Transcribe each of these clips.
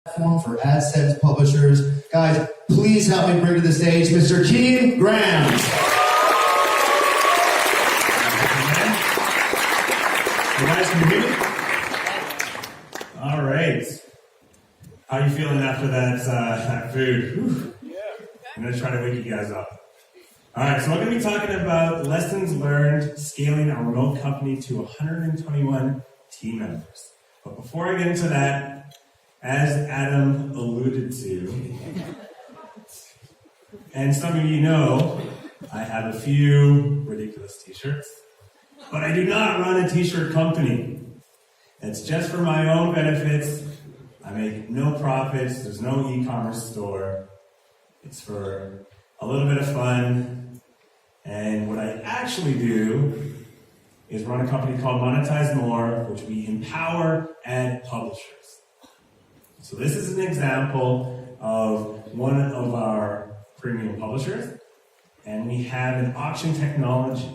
platform for AdSense publishers. Guys, please help me bring to the stage Mr. Kean Graham. You guys can hear me? All right. How are you feeling after that food? Whew. I'm going to try to wake you guys up. All right, so we're going to be talking about lessons learned scaling our remote company to 121 team members. But before I get into that, as Adam alluded to, and some of you know, I have a few ridiculous t-shirts, but I do not run a t-shirt company. It's just for my own benefits. I make no profits. There's no e-commerce store. It's for a little bit of fun. And what I actually do is run a company called MonetizeMore, which we empower ad publishers. So this is an example of one of our premium publishers. And we have an auction technology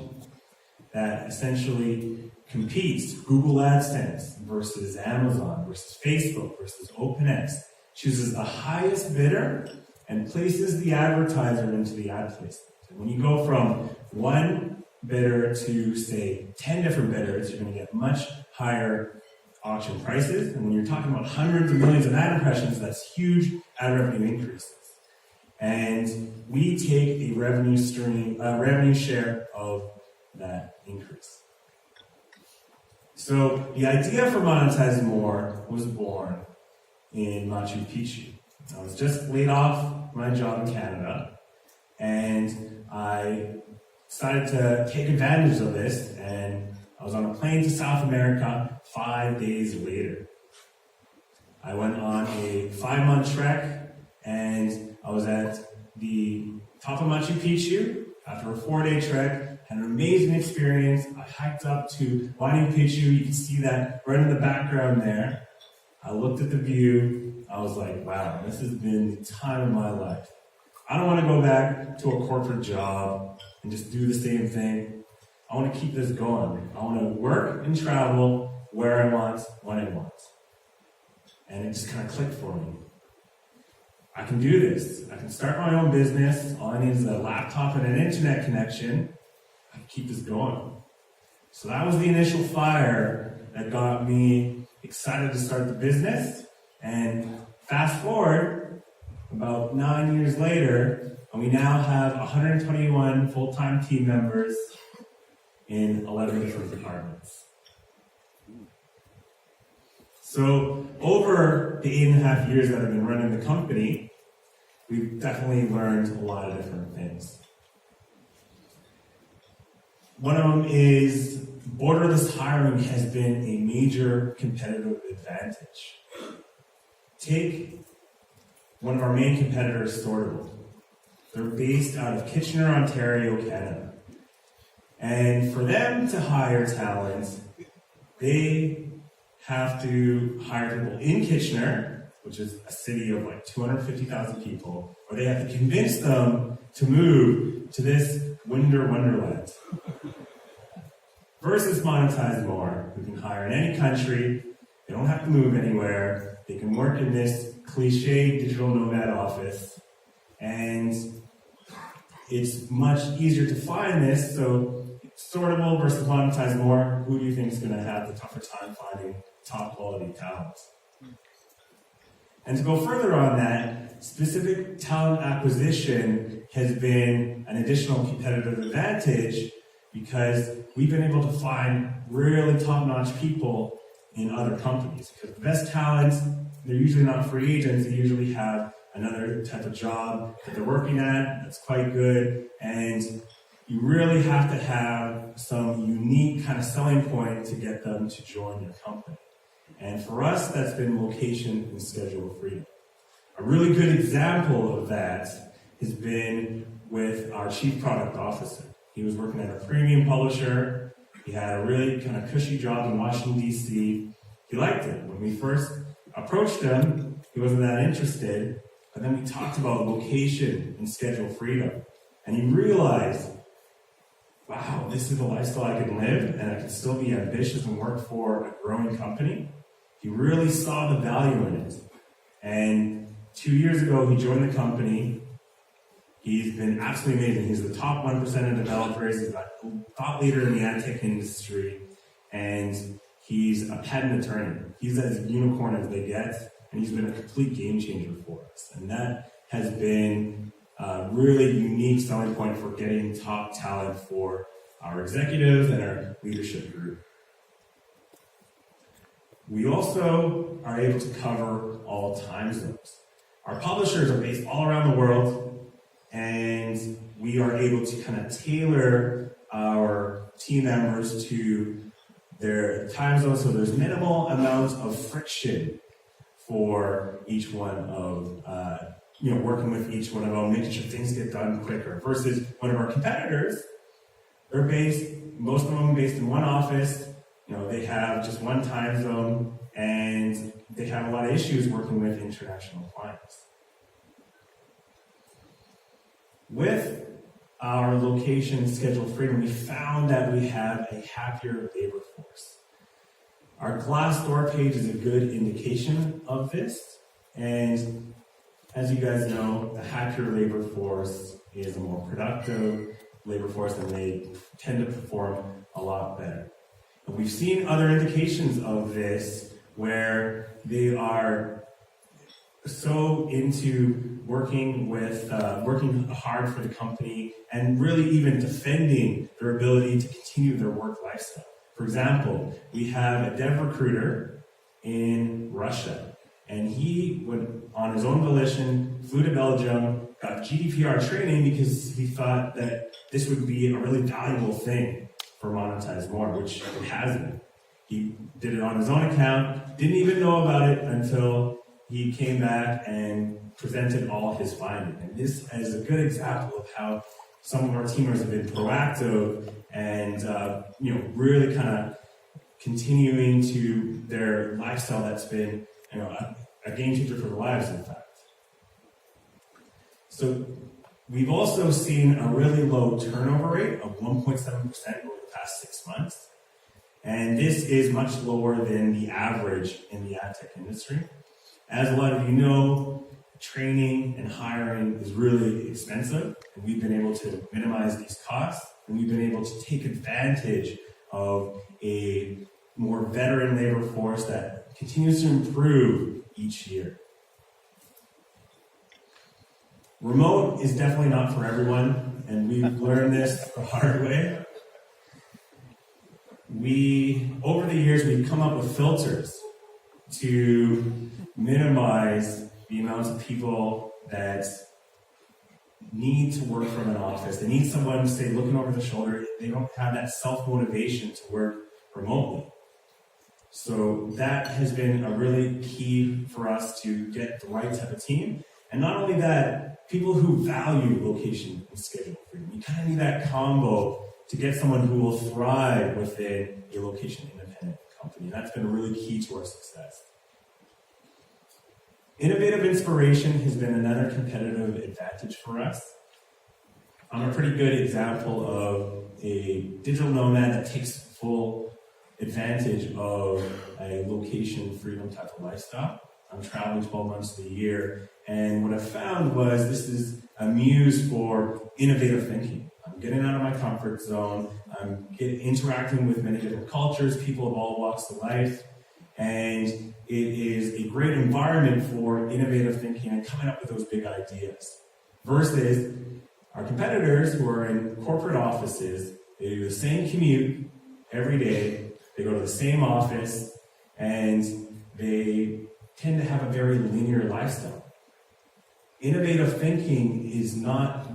that essentially competes Google AdSense versus Amazon versus Facebook versus OpenX, chooses the highest bidder and places the advertiser into the ad placement. And when you go from one bidder to, say, 10 different bidders, you're going to get much higher auction prices. And when you're talking about hundreds of millions of ad impressions, that's huge ad revenue increases. And we take a revenue share of that increase. So the idea for MonetizeMore was born in Machu Picchu. I was just laid off my job in Canada, and I decided to take advantage of this, and I was on a plane to South America 5 days later. I went on a 5-month trek, and I was at the top of Machu Picchu after a 4-day trek. Had an amazing experience. I hiked up to Machu Picchu. You can see that right in the background there. I looked at the view. I was like, wow, this has been the time of my life. I don't want to go back to a corporate job and just do the same thing. I want to keep this going. I want to work and travel where I want, when I want. And it just kind of clicked for me. I can do this. I can start my own business. All I need is a laptop and an internet connection. I can keep this going. So that was the initial fire that got me excited to start the business. And fast forward, about 9 years later, and we now have 121 full-time team members in 11 different departments. So over the 8.5 years that I've been running the company, we've definitely learned a lot of different things. One of them is borderless hiring has been a major competitive advantage. Take one of our main competitors, Sortable. They're based out of Kitchener, Ontario, Canada. And for them to hire talent, they have to hire people in Kitchener, which is a city of like 250,000 people, or they have to convince them to move to this winter wonderland. Versus MonetizeMore, who can hire in any country, they don't have to move anywhere, they can work in this cliche digital nomad office, and it's much easier to find this. So Sortable versus MonetizeMore, who do you think is going to have the tougher time finding top quality talent? And to go further on that, specific talent acquisition has been an additional competitive advantage because we've been able to find really top-notch people in other companies. Because the best talents, they're usually not free agents, they usually have another type of job that they're working at that's quite good, and you really have to have some unique kind of selling point to get them to join your company. And for us, that's been location and schedule freedom. A really good example of that has been with our chief product officer. He was working at a premium publisher. He had a really kind of cushy job in Washington, D.C. He liked it. When we first approached him, he wasn't that interested. But then we talked about location and schedule freedom. And he realized, wow, this is the lifestyle I can live, and I can still be ambitious and work for a growing company. He really saw the value in it. And 2 years ago, he joined the company. He's been absolutely amazing. He's the top 1% of developers. He's a thought leader in the ad tech industry. And he's a patent attorney. He's as unicorn as they get. And he's been a complete game changer for us. And that has been a really unique selling point for getting top talent for our executives and our leadership group. We also are able to cover all time zones. Our publishers are based all around the world, and we are able to kind of tailor our team members to their time zone, so there's minimal amounts of friction for each one of, working with each one of them, making sure things get done quicker, versus one of our competitors. They're most of them based in one office. They have just one time zone, and they have a lot of issues working with international clients. With our location schedule freedom, we found that we have a happier labor force. Our Glassdoor page is a good indication of this, and as you guys know, a happier labor force is a more productive labor force, and they tend to perform a lot better. And we've seen other indications of this where they are so into working hard for the company and really even defending their ability to continue their work lifestyle. For example, we have a dev recruiter in Russia, and he went on his own volition, flew to Belgium, got GDPR training because he thought that this would be a really valuable thing for MonetizeMore, which it hasn't. He did it on his own account, didn't even know about it until he came back and presented all his findings. And this is a good example of how some of our teamers have been proactive and really kind of continuing to their lifestyle that's been a game changer for their lives, in fact. So we've also seen a really low turnover rate of 1.7% over the past 6 months. And this is much lower than the average in the ad tech industry. As a lot of you know, training and hiring is really expensive, and we've been able to minimize these costs, and we've been able to take advantage of a more veteran labor force that continues to improve each year. Remote is definitely not for everyone, and we've learned this the hard way. Over the years, we've come up with filters to minimize the amount of people that need to work from an office. They need someone, say, looking over the shoulder. They don't have that self-motivation to work remotely. So that has been a really key for us to get the right type of team. And not only that, people who value location and schedule freedom. You kind of need that combo to get someone who will thrive within a location-independent company. That's been really key to our success. Innovative inspiration has been another competitive advantage for us. I'm a pretty good example of a digital nomad that takes full advantage of a location freedom type of lifestyle. I'm traveling 12 months of the year, and what I found was this is a muse for innovative thinking. I'm getting out of my comfort zone. I'm interacting with many different cultures, people of all walks of life, and it is a great environment for innovative thinking and coming up with those big ideas. Versus our competitors who are in corporate offices, they do the same commute every day, they go to the same office, and they tend to have a very linear lifestyle. Innovative thinking is not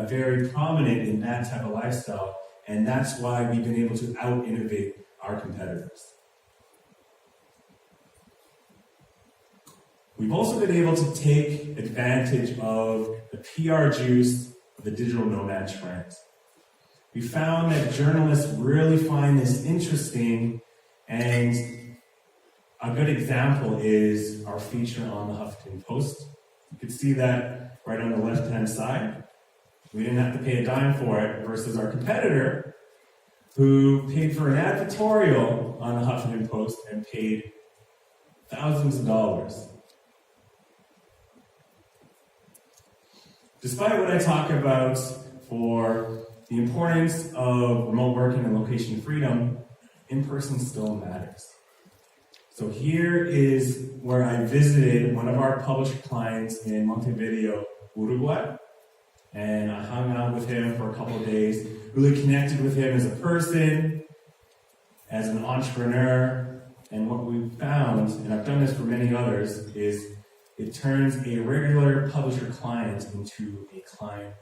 very prominent in that type of lifestyle, and that's why we've been able to out-innovate our competitors. We've also been able to take advantage of the PR juice of the digital nomad trend. We found that journalists really find this interesting, and a good example is our feature on the Huffington Post. You can see that right on the left-hand side. We didn't have to pay a dime for it, versus our competitor, who paid for an advertorial on the Huffington Post and paid thousands of dollars. Despite what I talk about for the importance of remote working and location freedom, in-person still matters. So here is where I visited one of our publisher clients in Montevideo, Uruguay, and I hung out with him for a couple of days, really connected with him as a person, as an entrepreneur, and what we found, and I've done this for many others, is it turns a regular publisher client into a client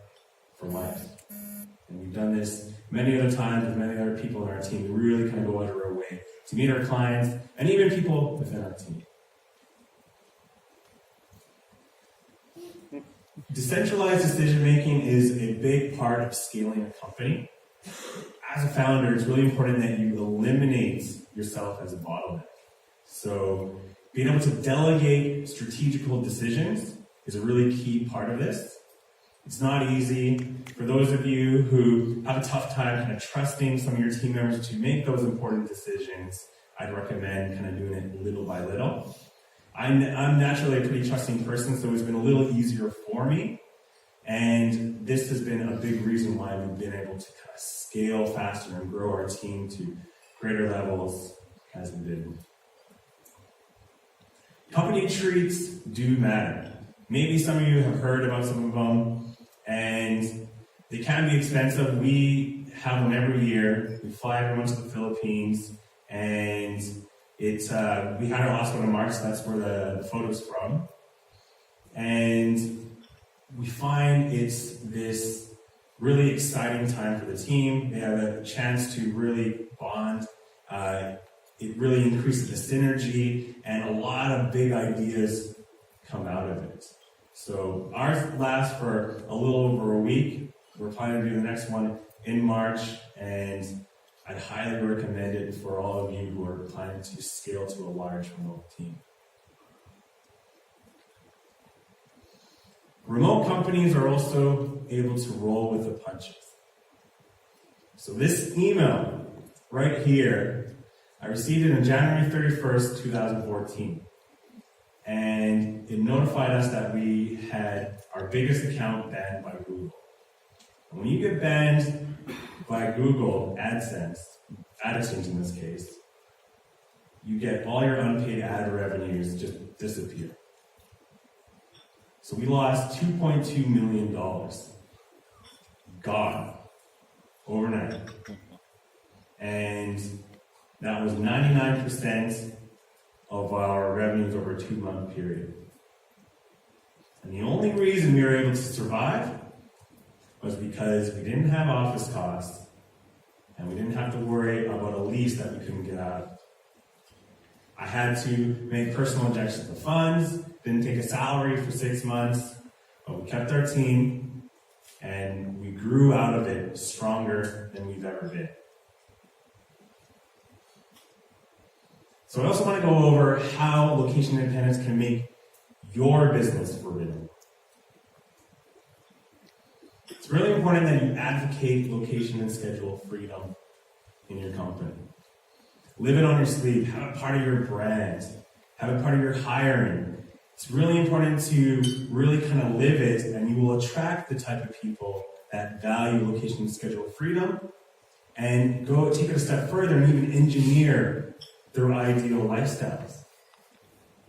for life. And we've done this many other times with many other people in our team. We really kind of go out of our way to meet our clients and even people within our team. Decentralized decision-making is a big part of scaling a company. As a founder, it's really important that you eliminate yourself as a bottleneck. So being able to delegate strategical decisions is a really key part of this. It's not easy. For those of you who have a tough time kind of trusting some of your team members to make those important decisions, I'd recommend kind of doing it little by little. I'm naturally a pretty trusting person, so it's been a little easier for me. And this has been a big reason why we've been able to kind of scale faster and grow our team to greater levels as we did. Company treats do matter. Maybe some of you have heard about some of them, and they can be expensive. We have them every year. We fly everyone to the Philippines, and we had our last one in March, so that's where the photo's from. And we find it's this really exciting time for the team. They have a chance to really bond. It really increases the synergy, and a lot of big ideas come out of it. So ours lasts for a little over a week. We're planning to do the next one in March, and I'd highly recommend it for all of you who are planning to scale to a large remote team. Remote companies are also able to roll with the punches. So this email right here, I received it on January 31st, 2014. And it notified us that we had our biggest account banned by Google. And when you get banned by Google AdSense in this case, you get all your unpaid ad revenues just disappear. So we lost $2.2 million. Gone. Overnight. And that was 99% of our revenues over a 2-month period. And the only reason we were able to survive was because we didn't have office costs and we didn't have to worry about a lease that we couldn't get out of. I had to make personal injections of funds, didn't take a salary for 6 months, but we kept our team and we grew out of it stronger than we've ever been. So I also want to go over how location independence can make your business forbidden. It's really important that you advocate location and schedule freedom in your company. Live it on your sleeve, have it part of your brand, have it part of your hiring. It's really important to really kind of live it, and you will attract the type of people that value location and schedule freedom, and go take it a step further and even engineer their ideal lifestyles.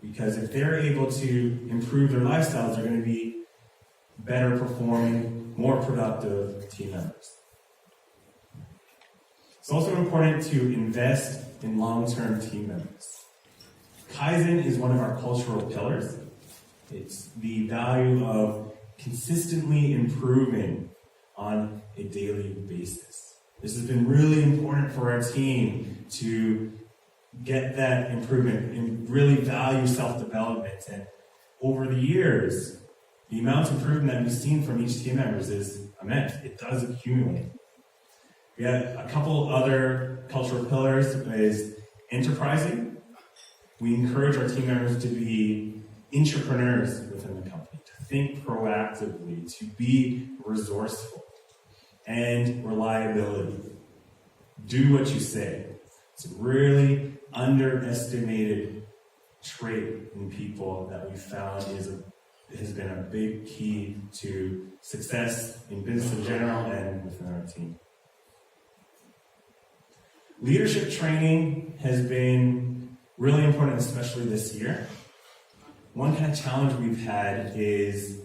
Because if they're able to improve their lifestyles, they're going to be better performing, more productive team members. It's also important to invest in long-term team members. Kaizen is one of our cultural pillars. It's the value of consistently improving on a daily basis. This has been really important for our team to get that improvement and really value self-development. And over the years, the amount of improvement that we've seen from each team members is immense. It does accumulate. We have a couple other cultural pillars is enterprising. We encourage our team members to be entrepreneurs within the company, to think proactively, to be resourceful, and reliability. Do what you say. It's a really underestimated trait in people that we found is has been a big key to success in business in general and within our team. Leadership training has been really important, especially this year. One kind of challenge we've had is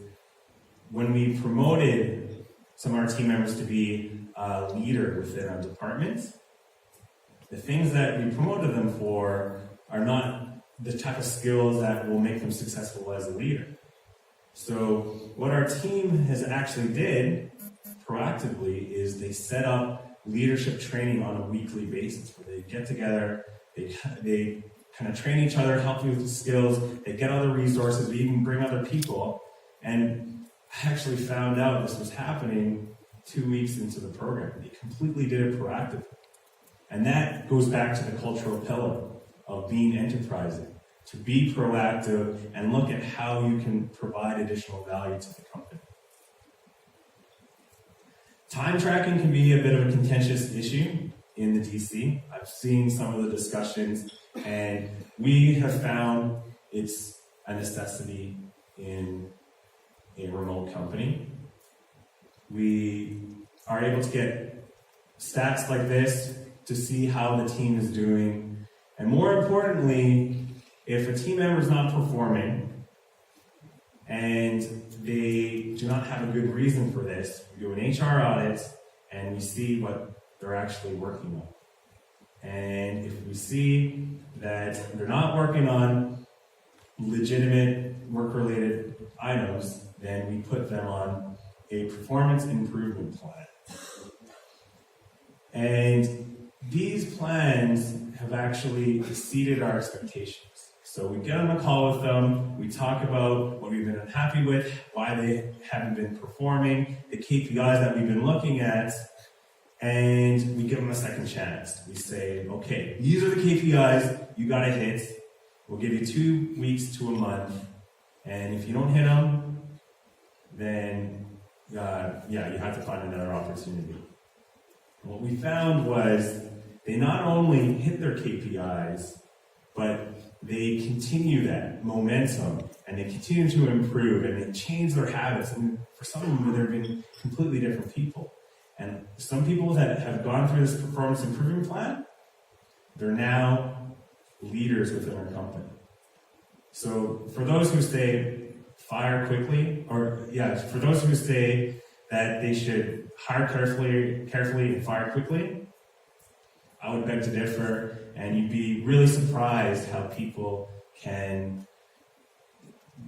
when we promoted some of our team members to be a leader within our department, the things that we promoted them for are not the type of skills that will make them successful as a leader. So what our team has actually did proactively is they set up leadership training on a weekly basis where they get together, they kind of train each other, help you with the skills, they get other resources, they even bring other people. And I actually found out this was happening 2 weeks into the program. They completely did it proactively. And that goes back to the cultural pillar of being enterprising, to be proactive and look at how you can provide additional value to the company. Time tracking can be a bit of a contentious issue in the DC. I've seen some of the discussions, and we have found it's a necessity in a remote company. We are able to get stats like this to see how the team is doing. And more importantly, if a team member is not performing and they do not have a good reason for this, we do an HR audit and we see what they're actually working on. And if we see that they're not working on legitimate work-related items, then we put them on a performance improvement plan. And these plans have actually exceeded our expectations. So we get on a call with them, we talk about what we've been unhappy with, why they haven't been performing, the KPIs that we've been looking at, and we give them a second chance. We say, okay, these are the KPIs you gotta hit. We'll give you 2 weeks to a month, and if you don't hit them, then you have to find another opportunity. And what we found was they not only hit their KPIs, but they continue that momentum and they continue to improve and they change their habits. And for some of them, they've been completely different people. And some people that have gone through this performance improvement plan, they're now leaders within our company. So for those who say fire quickly, for those who say that they should hire carefully and fire quickly, I would beg to differ, and you'd be really surprised how people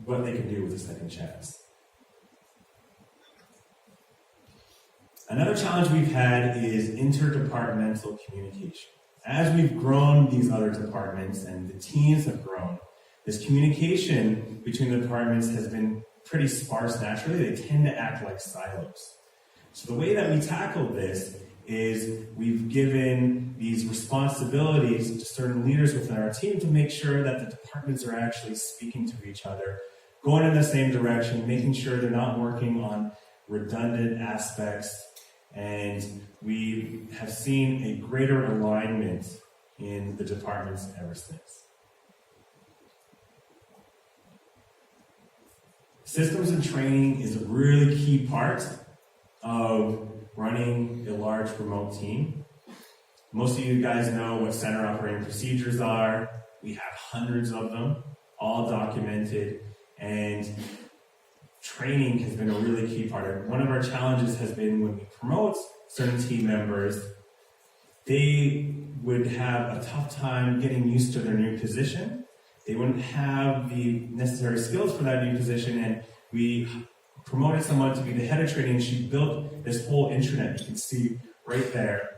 what they can do with a second chance. Another challenge we've had is interdepartmental communication. As we've grown these other departments and the teams have grown, this communication between the departments has been pretty sparse naturally. They tend to act like silos. So the way that we tackled this is we've given these responsibilities to certain leaders within our team to make sure that the departments are actually speaking to each other, going in the same direction, making sure they're not working on redundant aspects, and we have seen a greater alignment in the departments ever since. Systems and training is a really key part of running a large remote team. Most of you guys know what standard operating procedures are. We have hundreds of them, all documented, and training has been a really key part of it. One of our challenges has been when we promote certain team members, they would have a tough time getting used to their new position. They wouldn't have the necessary skills for that new position, and we promoted someone to be the head of training. She built this whole intranet you can see right there,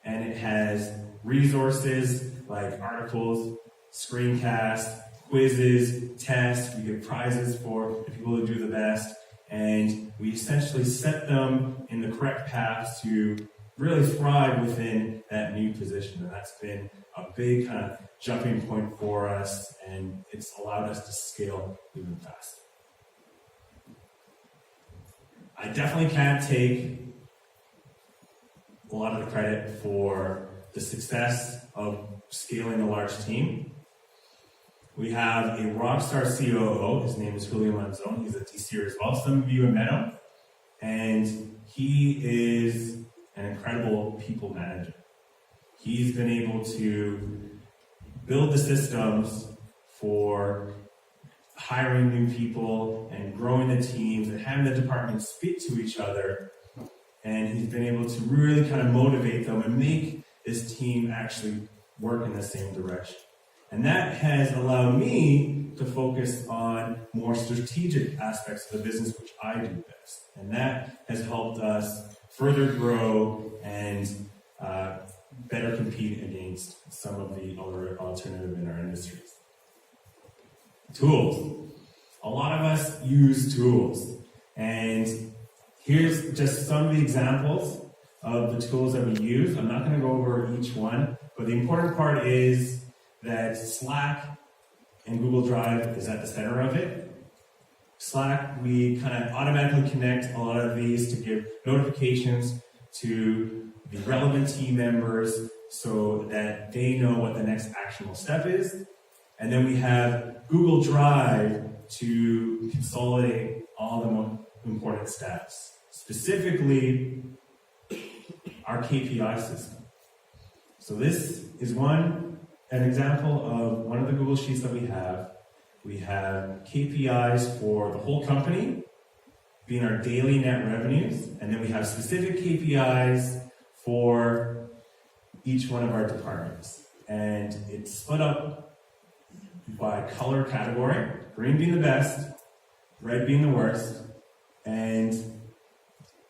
and it has resources like articles, screencasts, quizzes, tests. We give prizes for the people who do the best, and we essentially set them in the correct path to really thrive within that new position. And that's been a big kind of jumping point for us, and it's allowed us to scale even faster. I definitely can't take a lot of the credit for the success of scaling a large team. We have a rock star COO. His name is Julio Manzon. He's a DC as well. Some of you have met him. And he is an incredible people manager. He's been able to build the systems for hiring new people and growing the teams and having the departments speak to each other. And he's been able to really kind of motivate them and make this team actually work in the same direction. And that has allowed me to focus on more strategic aspects of the business, which I do best. And that has helped us further grow and better compete against some of the other alternative in our industries. Tools. A lot of us use tools. And here's just some of the examples of the tools that we use. I'm not going to go over each one, but the important part is that Slack and Google Drive is at the center of it. Slack, we kind of automatically connect a lot of these to give notifications to the relevant team members so that they know what the next actionable step is. And then we have Google Drive to consolidate all the most important steps, specifically our KPI system. So this is an example of one of the Google Sheets that we have. We have KPIs for the whole company, being our daily net revenues, and then we have specific KPIs for each one of our departments. And it's split up by color category, green being the best, red being the worst, and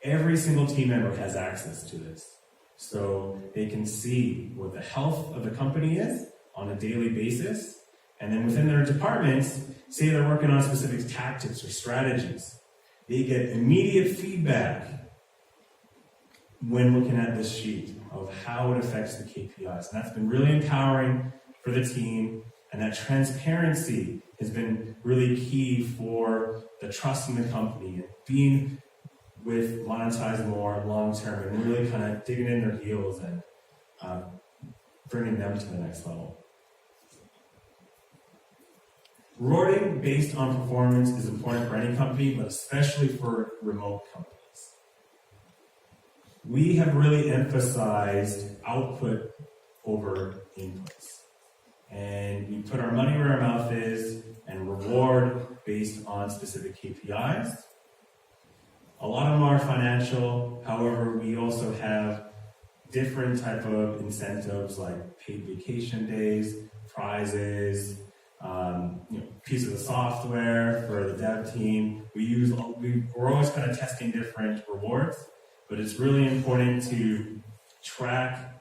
every single team member has access to this. So they can see what the health of the company is on a daily basis. And then within their departments, say they're working on specific tactics or strategies. They get immediate feedback when looking at this sheet of how it affects the KPIs. And that's been really empowering for the team. And that transparency has been really key for the trust in the company and being with MonetizeMore long term and really kind of digging in their heels and bringing them to the next level. Rewarding based on performance is important for any company, but especially for remote companies. We have really emphasized output over inputs. And we put our money where our mouth is and reward based on specific KPIs. A lot of them are financial. However, we also have different type of incentives like paid vacation days, prizes, pieces of software for the dev team. We're always kind of testing different rewards, but it's really important to track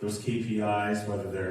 those KPIs, whether they're